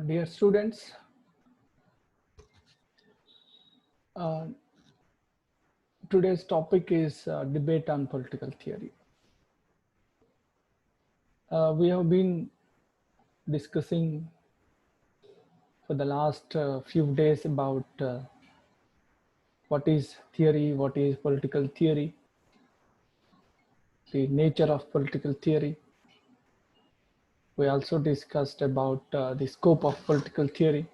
Dear students, uh, today's topic is debate on political theory. We have been discussing for the last few days about what is theory, what is political theory, the nature of political theory. We also discussed about the scope of political theory,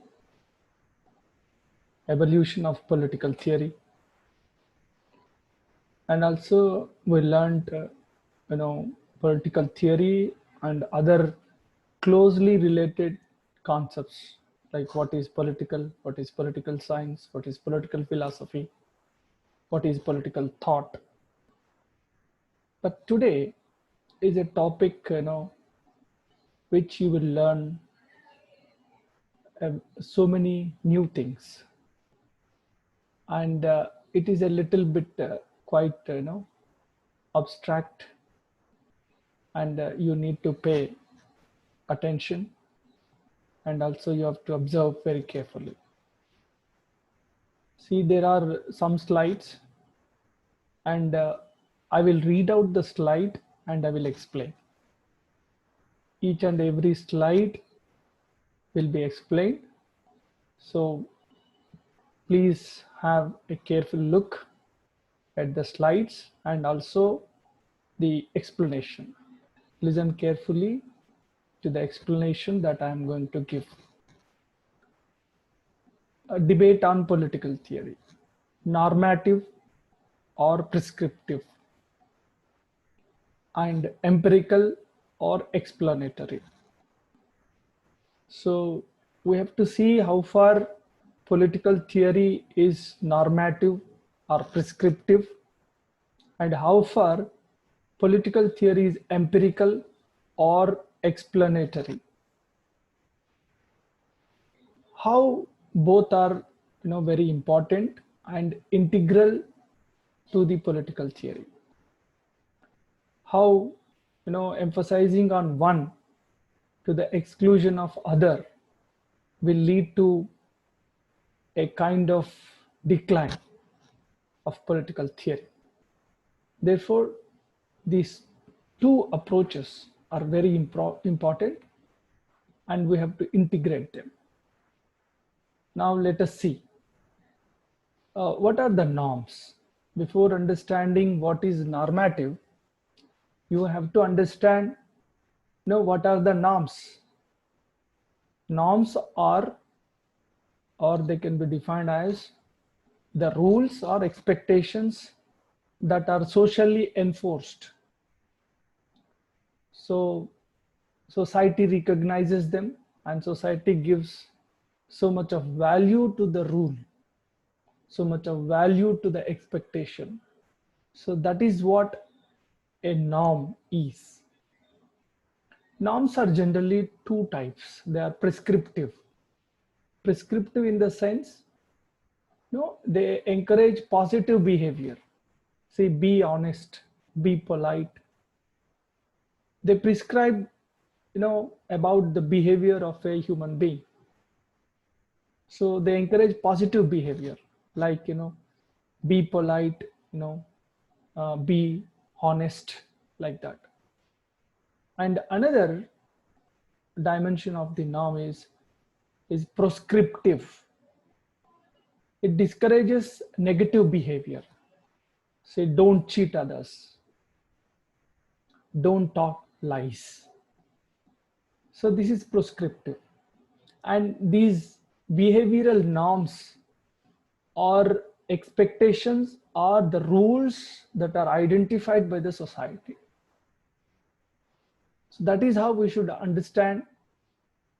evolution of political theory, and also we learned political theory and other closely related concepts like what is political science, what is political philosophy, what is political thought. But today is a topic which you will learn so many new things, and it is a little bit quite abstract, and you need to pay attention, and also you have to observe very carefully. See, there are some slides, and I will read out the slide and I will explain. Each and every slide will be explained. So please have a careful look at the slides and also the explanation. Listen carefully to the explanation that I am going to give. A debate on political theory, normative or prescriptive, and empirical or explanatory. So we have to see how far political theory is normative or prescriptive, and how far political theory is empirical or explanatory. How both are very important and integral to the political theory. How emphasizing on one to the exclusion of other will lead to a kind of decline of political theory. Therefore, these two approaches are very important, and we have to integrate them. Now let us see what are the norms. Before understanding what is normative, you have to understand what are the norms. Norms are, or they can be defined as, the rules or expectations that are socially enforced. So society recognizes them, and society gives so much of value to the rule, so much of value to the expectation. So that is what a norm is. Norms are generally two types. They are prescriptive. Prescriptive in the sense, they encourage positive behavior. Say, be honest, be polite. They prescribe, about the behavior of a human being. So they encourage positive behavior, like, be polite, be honest, like that. And another dimension of the norm is proscriptive. It discourages negative behavior. Say, don't cheat others, don't talk lies. So this is prescriptive. And these behavioral norms or expectations are the rules that are identified by the society. So that is how we should understand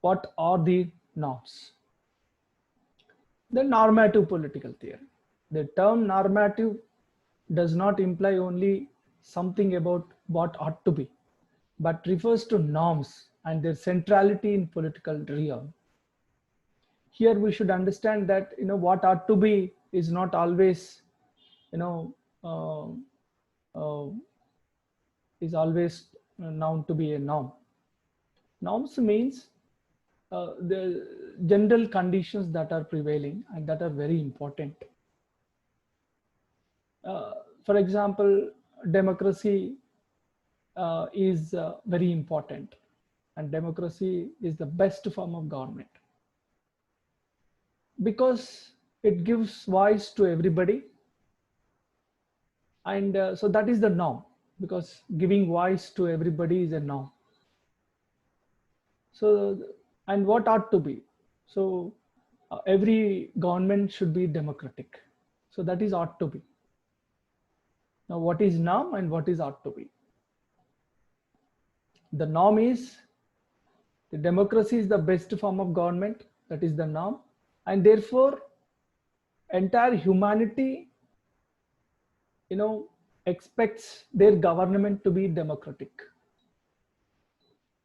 what are the norms. The normative political theory. The term normative does not imply only something about what ought to be, but refers to norms and their centrality in political realm. Here we should understand that what ought to be is not always uh, uh, is always known to be a norm. Norms means the general conditions that are prevailing and that are very important. For example, democracy is very important, and democracy is the best form of government because it gives voice to everybody. And so that is the norm, because giving voice to everybody is a norm. So, and what ought to be? So, every government should be democratic. So that is ought to be. Now, what is norm and what is ought to be? The norm is the democracy is the best form of government. That is the norm, and therefore, entire humanity, expects their government to be democratic,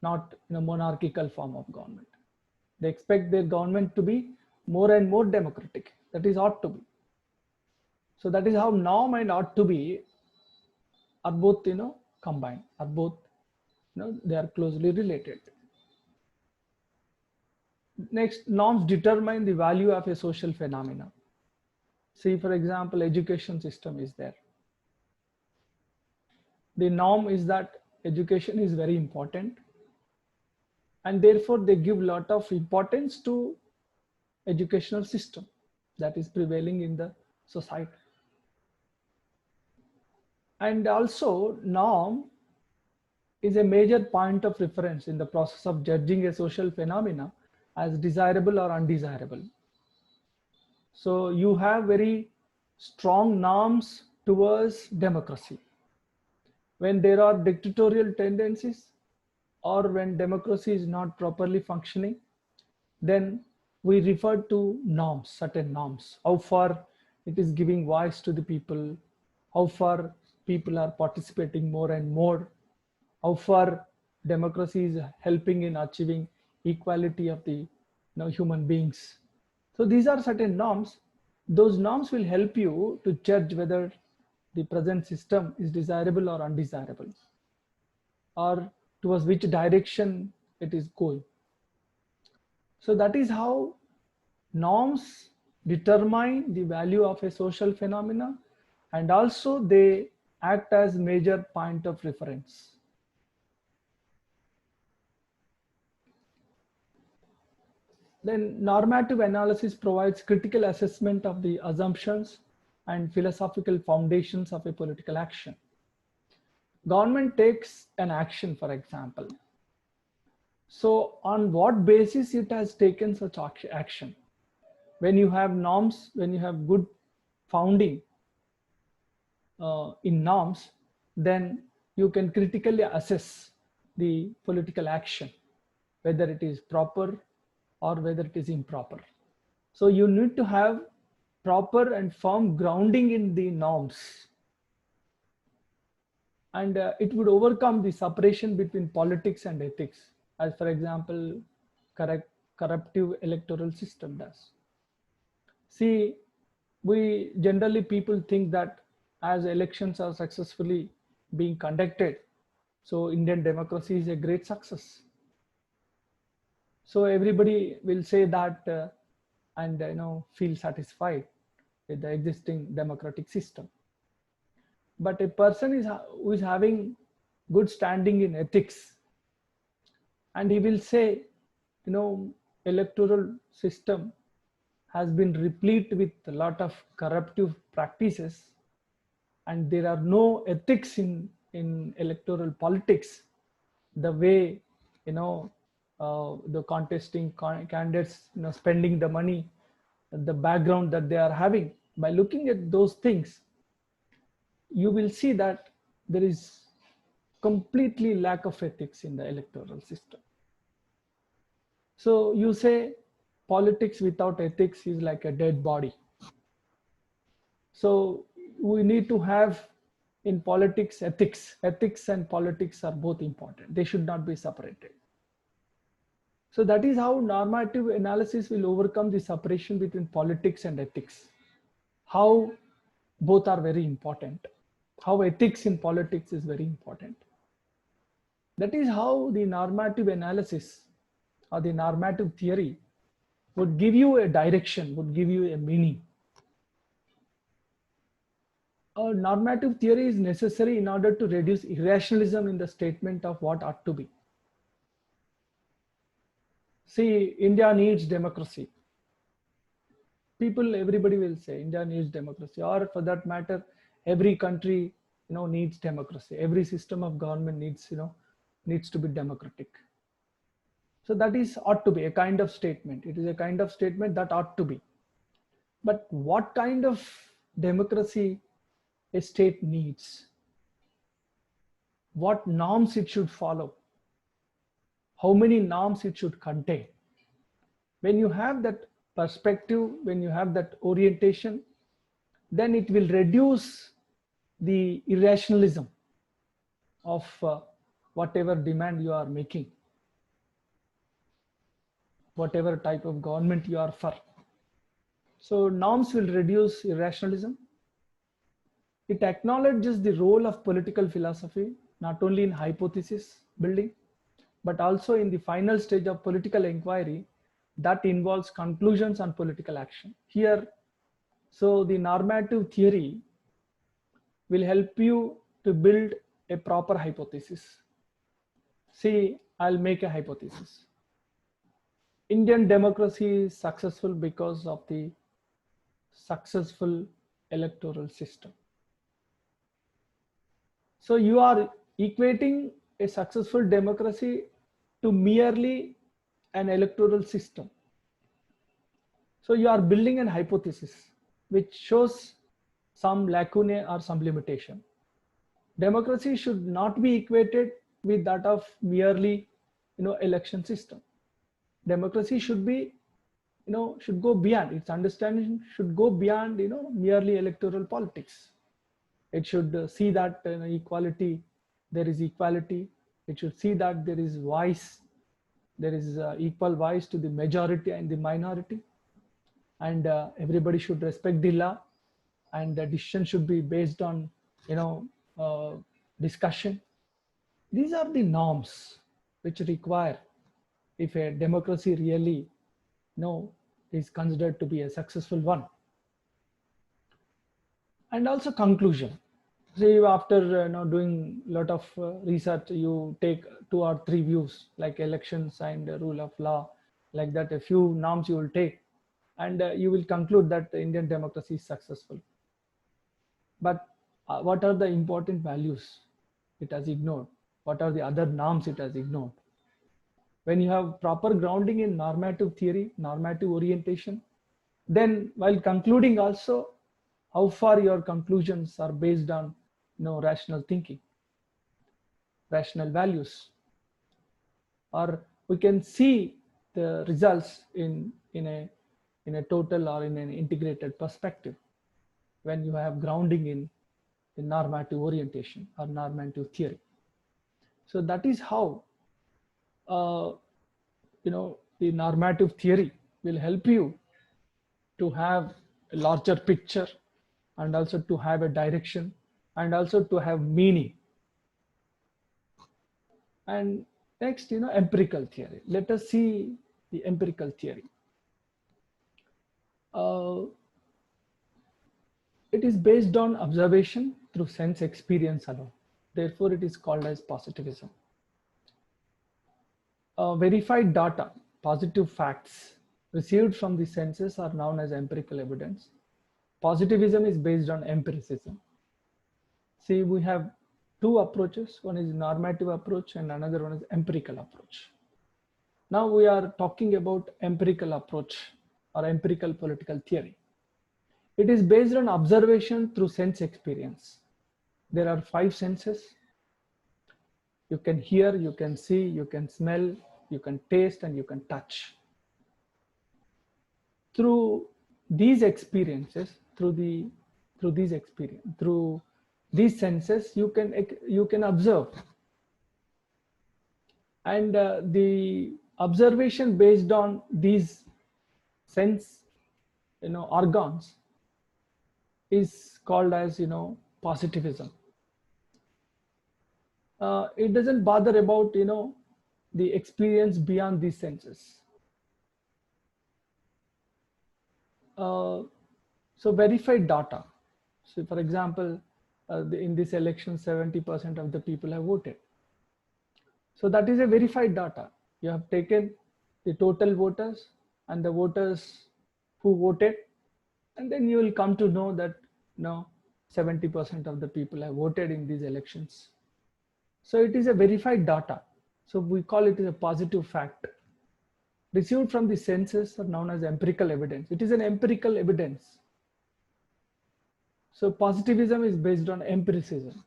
not in a monarchical form of government. They expect their government to be more and more democratic. That is ought to be. So that is how norm and ought to be are both, combined, are both, they are closely related. Next, norms determine the value of a social phenomena. See, for example, education system is there. The norm is that education is very important, and therefore they give a lot of importance to educational system that is prevailing in the society. And also, norm is a major point of reference in the process of judging a social phenomena as desirable or undesirable. So you have very strong norms towards democracy. When there are dictatorial tendencies or when democracy is not properly functioning, then we refer to norms, certain norms, how far it is giving voice to the people, how far people are participating more and more, how far democracy is helping in achieving equality of the human beings. So these are certain norms. Those norms will help you to judge whether the present system is desirable or undesirable, or towards which direction it is going. So that is how norms determine the value of a social phenomena, and also they act as major point of reference. Then normative analysis provides critical assessment of the assumptions and philosophical foundations of a political action. Government takes an action, for example. So on what basis it has taken such action? When you have norms, when you have good founding in norms, then you can critically assess the political action, whether it is proper or whether it is improper. So you need to have proper and firm grounding in the norms. And it would overcome the separation between politics and ethics, as for example, corruptive electoral system does. See, people think that as elections are successfully being conducted, so Indian democracy is a great success. So everybody will say that and feel satisfied with the existing democratic system. But a person who is having good standing in ethics, and he will say, electoral system has been replete with a lot of corruptive practices, and there are no ethics in electoral politics, the way the contesting candidates spending the money, the background that they are having. By looking at those things, you will see that there is completely lack of ethics in the electoral system. So you say politics without ethics is like a dead body. So we need to have in politics ethics. Ethics and politics are both important. They should not be separated. So that is how normative analysis will overcome the separation between politics and ethics. How both are very important. How ethics in politics is very important. That is how the normative analysis or the normative theory would give you a direction, would give you a meaning. A normative theory is necessary in order to reduce irrationalism in the statement of what ought to be. See, India needs democracy. People, everybody will say India needs democracy, or for that matter, every country, needs democracy. Every system of government needs to be democratic. So that is ought to be a kind of statement. It is a kind of statement that ought to be. But what kind of democracy a state needs? What norms it should follow? How many norms it should contain? When you have that perspective, when you have that orientation, then it will reduce the irrationalism of whatever demand you are making, whatever type of government you are for. So norms will reduce irrationalism. It acknowledges the role of political philosophy, not only in hypothesis building, but also in the final stage of political inquiry that involves conclusions on political action. Here, so the normative theory will help you to build a proper hypothesis. See, I'll make a hypothesis. Indian democracy is successful because of the successful electoral system. So you are equating a successful democracy to merely an electoral system. So you are building an hypothesis which shows some lacunae or some limitation. Democracy should not be equated with that of merely, election system. Democracy should be, should go beyond, its understanding should go beyond, merely electoral politics. It should see that equality, there is equality. It should see that there is voice, there is equal voice to the majority and the minority. And everybody should respect the law, and the decision should be based on, discussion. These are the norms which require, if a democracy really, is considered to be a successful one. And also conclusion. See, after doing a lot of research, you take 2 or 3 views like elections and rule of law, like that. A few norms you will take, and you will conclude that the Indian democracy is successful. But what are the important values it has ignored? What are the other norms it has ignored? When you have proper grounding in normative theory, normative orientation, then while concluding also, how far your conclusions are based on rational thinking, rational values, or we can see the results in a total or in an integrated perspective when you have grounding in normative orientation or normative theory. So that is how the normative theory will help you to have a larger picture, and also to have a direction, and also to have meaning. And next, empirical theory. Let us see the empirical theory. It is based on observation through sense experience alone. Therefore, it is called as positivism. Verified data, positive facts received from the senses are known as empirical evidence. Positivism is based on empiricism. See, we have 2 approaches. One is normative approach and another one is empirical approach. Now we are talking about empirical approach or empirical political theory. It is based on observation through sense experience. There are 5 senses. You can hear, you can see, you can smell, you can taste, and you can touch. Through these experiences, through these senses, you can observe. And the observation based on these sense organs is called as positivism. It doesn't bother about the experience beyond these senses. So verified data. So for example, in this election, 70% of the people have voted. So that is a verified data. You have taken the total voters and the voters who voted, and then you will come to know that no, 70% of the people have voted in these elections. So it is a verified data. So we call it a positive fact. Received from the senses are known as empirical evidence. It is an empirical evidence. So positivism is based on empiricism.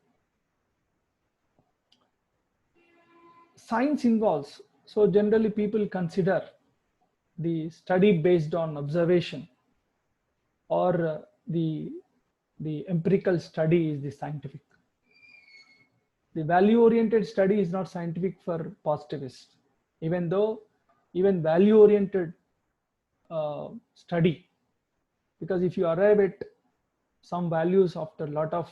Science involves, so generally people consider the study based on observation, or the empirical study is the scientific. The value oriented study is not scientific for positivists, even though even value oriented study, because if you arrive at some values after a lot of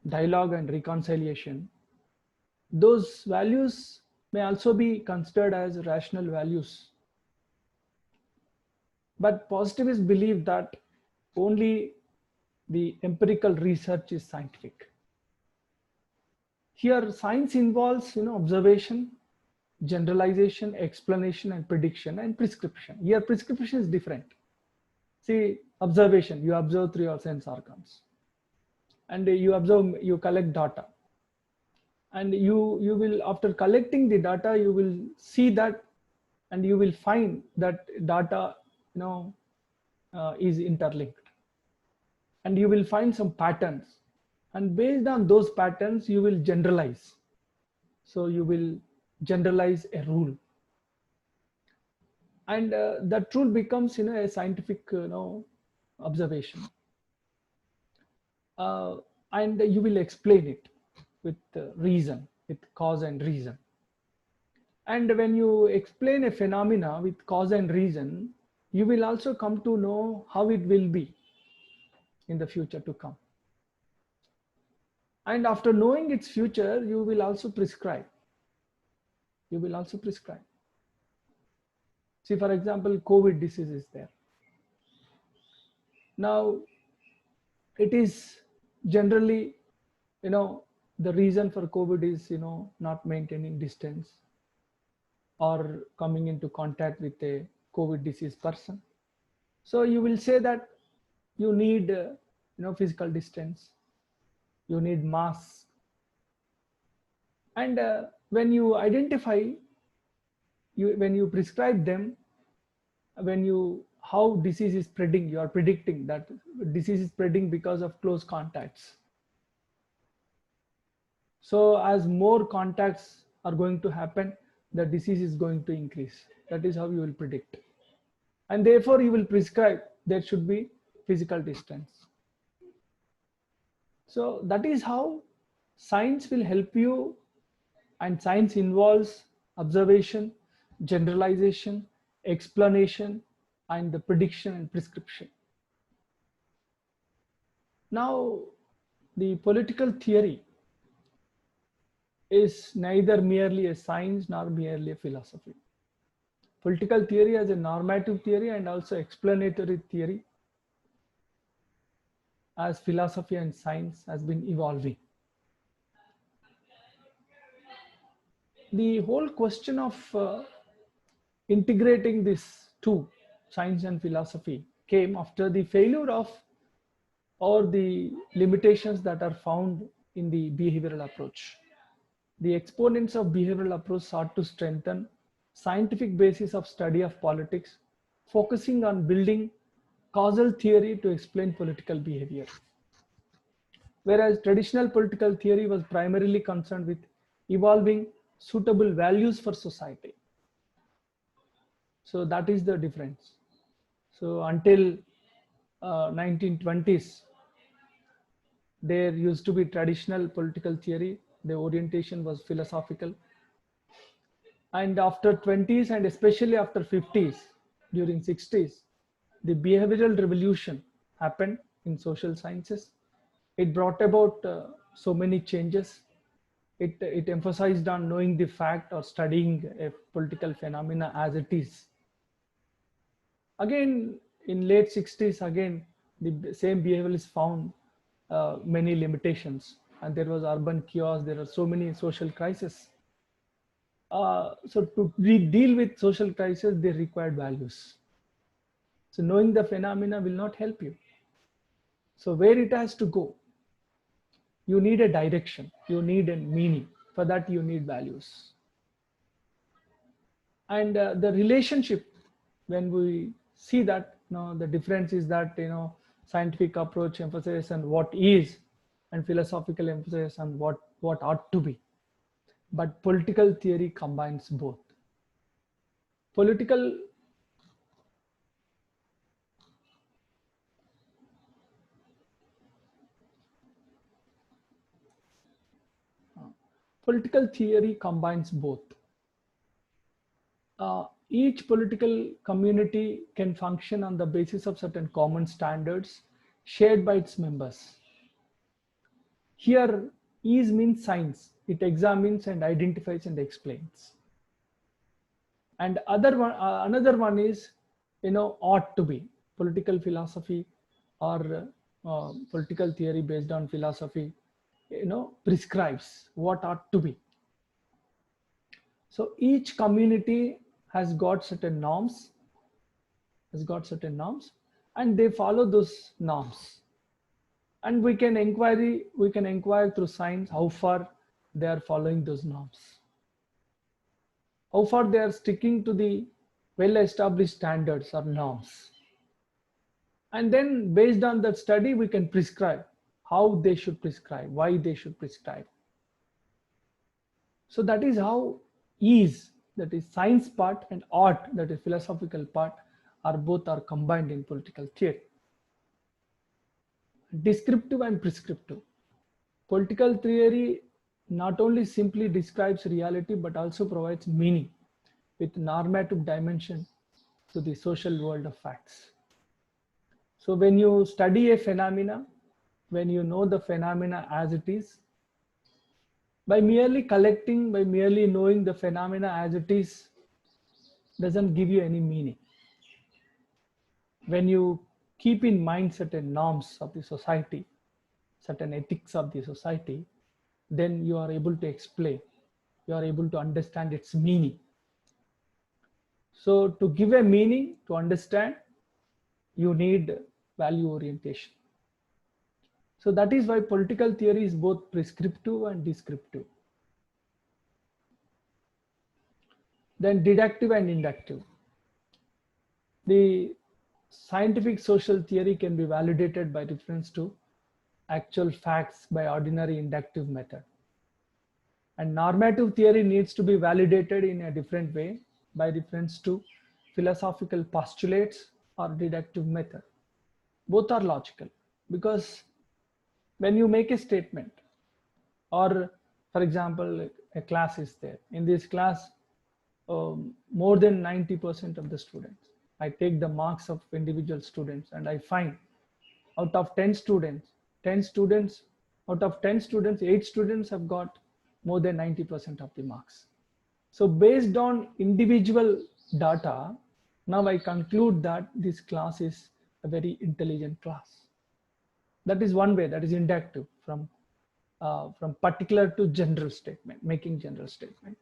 dialogue and reconciliation, those values may also be considered as rational values. But positivists believe that only the empirical research is scientific. Here science involves observation, generalization, explanation, and prediction, and prescription. Here prescription is different. See, observation, you observe through your sense organs, and you observe, you collect data, and you will, after collecting the data, you will see that, and you will find that data is interlinked, and you will find some patterns, and based on those patterns you will generalize. So you will generalize a rule, and that rule becomes a scientific observation, and you will explain it with reason, with cause and reason. And when you explain a phenomena with cause and reason, you will also come to know how it will be in the future to come. And after knowing its future, you will also prescribe. You will also prescribe. See, for example, COVID disease is there. Now, it is generally, the reason for COVID is, not maintaining distance or coming into contact with a COVID disease person. So you will say that you need, physical distance, you need masks. And when you identify, when you prescribe them, how disease is spreading, you are predicting that disease is spreading because of close contacts. So as more contacts are going to happen, the disease is going to increase. That is how you will predict. And therefore you will prescribe there should be physical distance. So that is how science will help you, and science involves observation, generalization, explanation, and the prediction and prescription. Now, the political theory is neither merely a science nor merely a philosophy. Political theory as a normative theory and also explanatory theory, as philosophy and science has been evolving. The whole question of integrating these two, science and philosophy, came after the failure of, or the limitations that are found in the behavioral approach. The exponents of behavioral approach sought to strengthen scientific basis of study of politics, focusing on building causal theory to explain political behavior. Whereas traditional political theory was primarily concerned with evolving suitable values for society. So that is the difference. So until 1920s, there used to be traditional political theory. The orientation was philosophical. And after 20s, and especially after 50s, during 60s, the behavioral revolution happened in social sciences. It brought about so many changes. It emphasized on knowing the fact or studying a political phenomena as it is. Again, in late 60s, again, the same behavioralists found many limitations, and there was urban chaos. There are so many social crises. So to deal with social crisis, they required values. So knowing the phenomena will not help you. So where it has to go, you need a direction, you need a meaning. For that, you need values. And the relationship, when we see that, the difference is that, scientific approach emphasizes on what is, and philosophical emphasis on what ought to be. But political theory combines both. Political political theory combines both. Each political community can function on the basis of certain common standards shared by its members. Here, is means science. It examines and identifies and explains. And another one is, ought to be. Political philosophy or political theory based on philosophy, prescribes what ought to be. So each community has got certain norms, and they follow those norms. And we can inquire through science how far they are following those norms, how far they are sticking to the well-established standards or norms. And then based on that study, we can prescribe how they should prescribe, why they should prescribe. So that is how that is science part, and art, that is philosophical part, are combined in political theory. Descriptive and prescriptive. Political theory not only simply describes reality, but also provides meaning with normative dimension to the social world of facts. So when you study a phenomena, when you know the phenomena as it is, by merely knowing the phenomena as it is, doesn't give you any meaning. When you keep in mind certain norms of the society, certain ethics of the society, then you are able to explain, you are able to understand its meaning. So to give a meaning, to understand, you need value orientation. So that is why political theory is both prescriptive and descriptive. Then deductive and inductive. The scientific social theory can be validated by reference to actual facts by ordinary inductive method. And normative theory needs to be validated in a different way by reference to philosophical postulates or deductive method. Both are logical, because when you make a statement, or for example, a class is there. In this class, more than 90% of the students, I take the marks of individual students, and I find out of 10 students, 8 students have got more than 90% of the marks. So based on individual data, now I conclude that this class is a very intelligent class. That is one way, that is inductive, from particular to general statement, making general statement.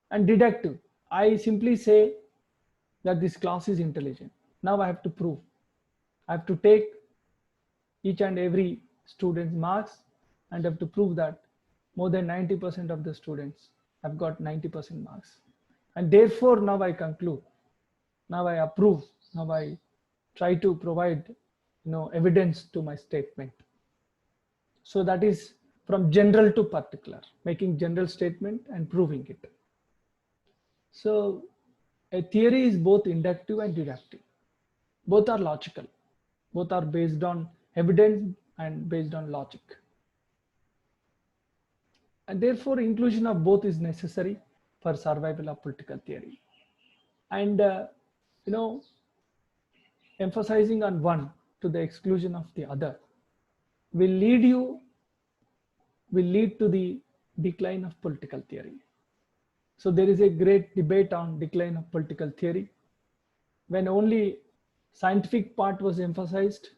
And deductive, I simply say that this class is intelligent. Now I have to prove. I have to take each and every student's marks and have to prove that more than 90% of the students have got 90% marks. And therefore now I conclude, now I approve, now I try to provide evidence to my statement. So that is from general to particular, making general statement and proving it. So a theory is both inductive and deductive. Both are logical. Both are based on evidence and based on logic. And therefore inclusion of both is necessary for survival of political theory. And emphasizing on one to the exclusion of the other will lead to the decline of political theory. So there is a great debate on decline of political theory. When only scientific part was emphasized,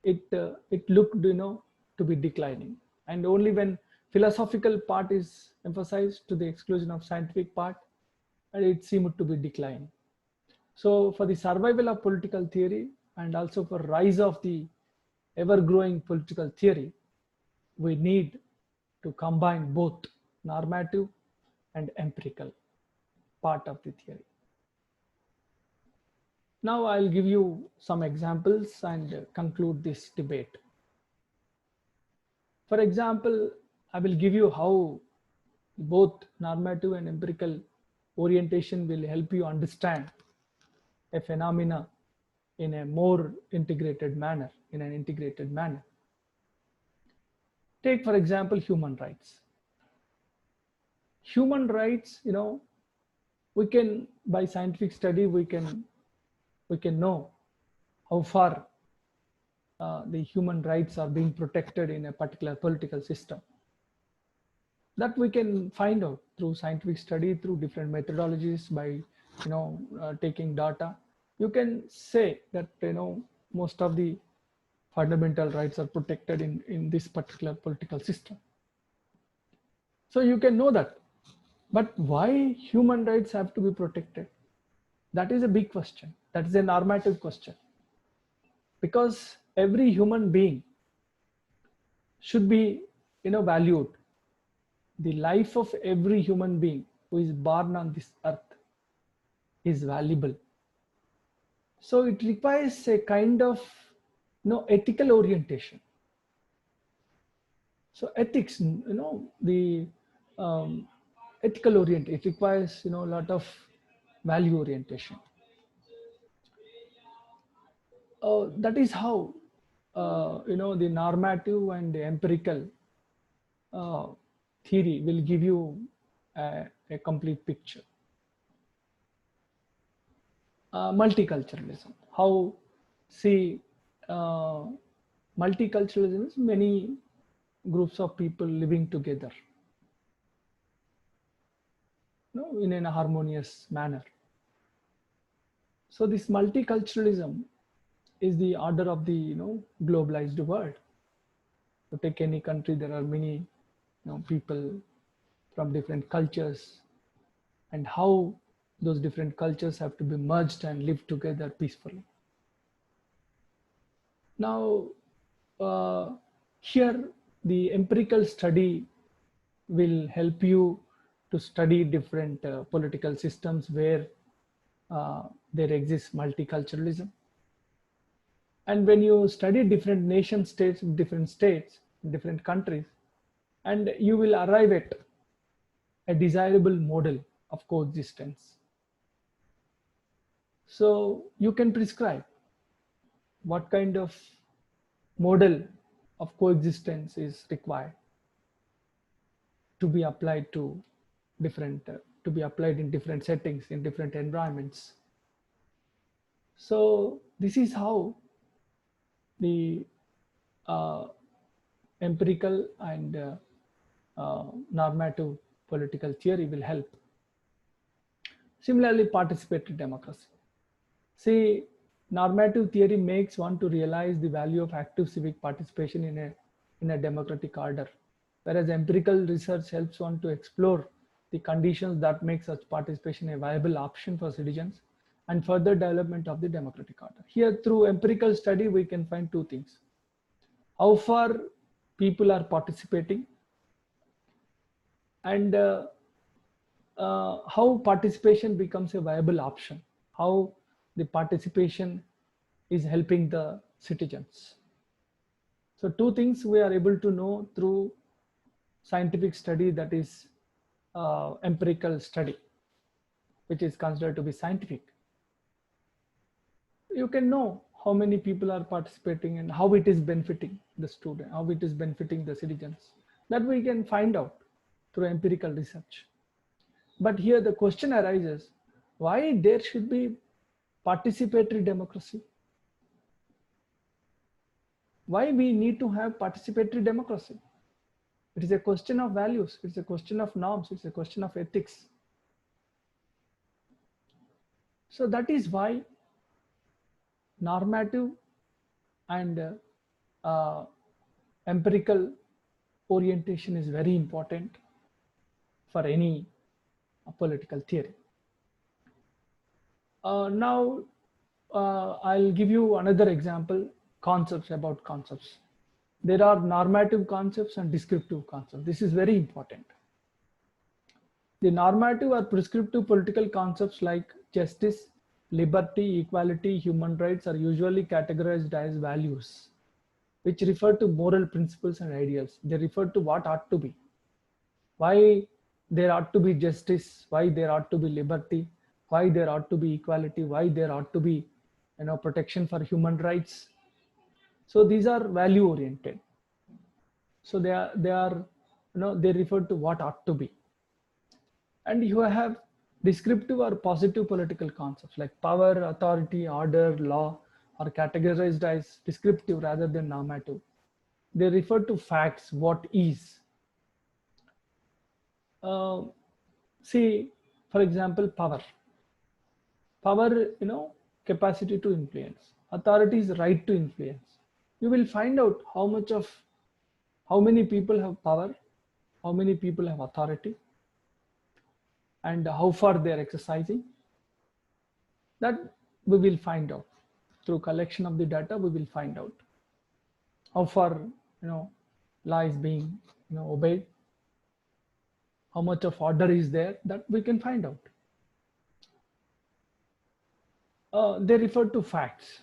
it looked, to be declining. And only when philosophical part is emphasized to the exclusion of scientific part, and it seemed to be declining. So for the survival of political theory and also for rise of the ever-growing political theory, we need to combine both normative and empirical part of the theory. Now I'll give you some examples and conclude this debate. For example, I will give you how both normative and empirical orientation will help you understand a phenomena in a more integrated manner, in an integrated manner. Take, for example, human rights. Human rights, we can, by scientific study, we can know how far the human rights are being protected in a particular political system. That we can find out through scientific study, through different methodologies, by taking data. You can say that most of the fundamental rights are protected in this particular political system. So you can know that. But why human rights have to be protected? That is a big question. That is a normative question. Because every human being should be valued. The life of every human being who is born on this earth is valuable. So it requires a kind of ethical orientation. So ethics, the ethical orientation, it requires a lot of value orientation. That is how the normative and the empirical theory will give you a complete picture. Multiculturalism. How, see, multiculturalism is many groups of people living together, in a harmonious manner. So this multiculturalism is the order of the globalized world. To take any country, there are many people from different cultures, and how those different cultures have to be merged and live together peacefully. Now, here the empirical study will help you to study different political systems where there exists multiculturalism. And when you study different nation states, different countries, and you will arrive at a desirable model of coexistence. So you can prescribe what kind of model of coexistence is required to be applied to different, to be applied in different settings, in different environments. So this is how the empirical and normative political theory will help. Similarly, participatory democracy. See, normative theory makes one to realize the value of active civic participation in a democratic order, whereas empirical research helps one to explore the conditions that make such participation a viable option for citizens and further development of the democratic order. Here, through empirical study, we can find two things: how far people are participating, and how participation becomes a viable option, how the participation is helping the citizens. So two things we are able to know through scientific study, that is empirical study, which is considered to be scientific. You can know how many people are participating and how it is benefiting the student, how it is benefiting the citizens. That we can find out through empirical research. But here the question arises, why there should be participatory democracy? Why we need to have participatory democracy? It is a question of values. It's a question of norms. It's a question of ethics. So that is why normative and empirical orientation is very important for any political theory. Now, I'll give you another example, concepts about concepts. There are normative concepts and descriptive concepts. This is very important. The normative or prescriptive political concepts like justice, liberty, equality, human rights are usually categorized as values, which refer to moral principles and ideals. They refer to what ought to be, why there ought to be justice, why there ought to be liberty, why there ought to be equality, why there ought to be protection for human rights. So these are value oriented. So they refer to what ought to be. And you have descriptive or positive political concepts like power, authority, order, law are categorized as descriptive rather than normative. They refer to facts, what is. See, for example, power. Power, capacity to influence. Authority is right to influence. You will find out how many people have power, how many people have authority, and how far they are exercising. That we will find out through collection of the data. We will find out how far law is being obeyed, how much of order is there. That we can find out. They refer to facts,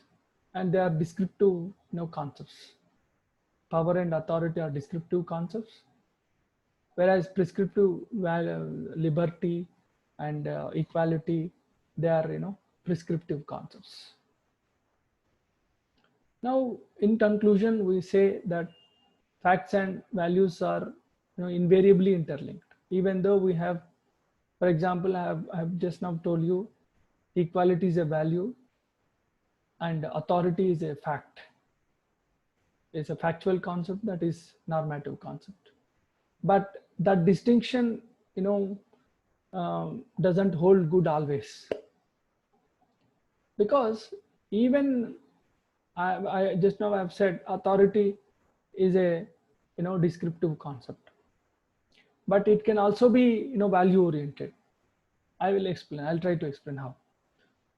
and they are descriptive concepts. Power and authority are descriptive concepts, whereas prescriptive liberty and equality, they are prescriptive concepts. Now, in conclusion, we say that facts and values are invariably interlinked. Even though we have, for example, I have just now told you, equality is a value and authority is a fact. It's a factual concept, that is normative concept. But that distinction, doesn't hold good always, because even I just now I've said authority is a descriptive concept, but it can also be value oriented. I will explain. I'll try to explain how.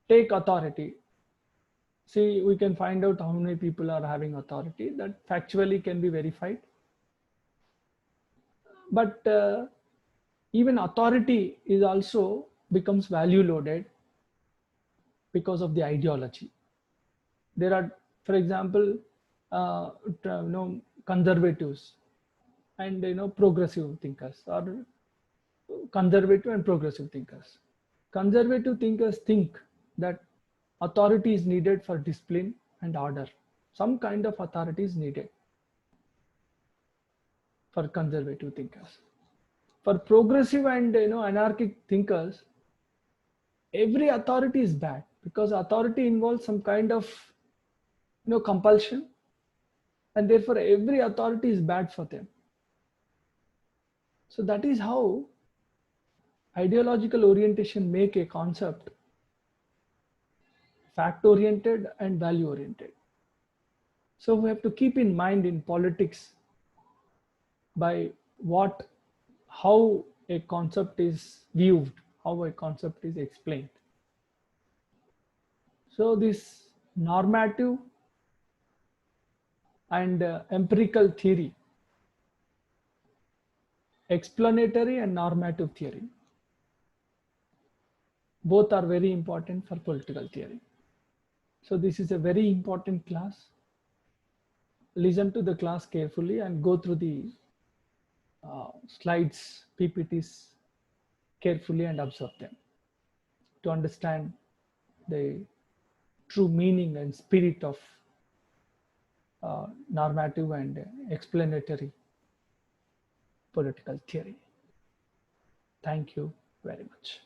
Take authority. See, we can find out how many people are having authority. That factually can be verified. But even authority is also becomes value loaded because of the ideology. There are, for example, conservatives and progressive thinkers, or conservative and progressive thinkers. Conservative thinkers think that authority is needed for discipline and order. Some kind of authority is needed for conservative thinkers. For progressive and anarchic thinkers, every authority is bad, because authority involves some kind of compulsion, and therefore every authority is bad for them. So that is how ideological orientation make a concept fact oriented and value oriented. So we have to keep in mind in politics by how a concept is viewed, how a concept is explained. So this normative and empirical theory, explanatory and normative theory, both are very important for political theory. So this is a very important class. Listen to the class carefully and go through the slides, PPTs carefully and observe them to understand the true meaning and spirit of normative and explanatory political theory. Thank you very much.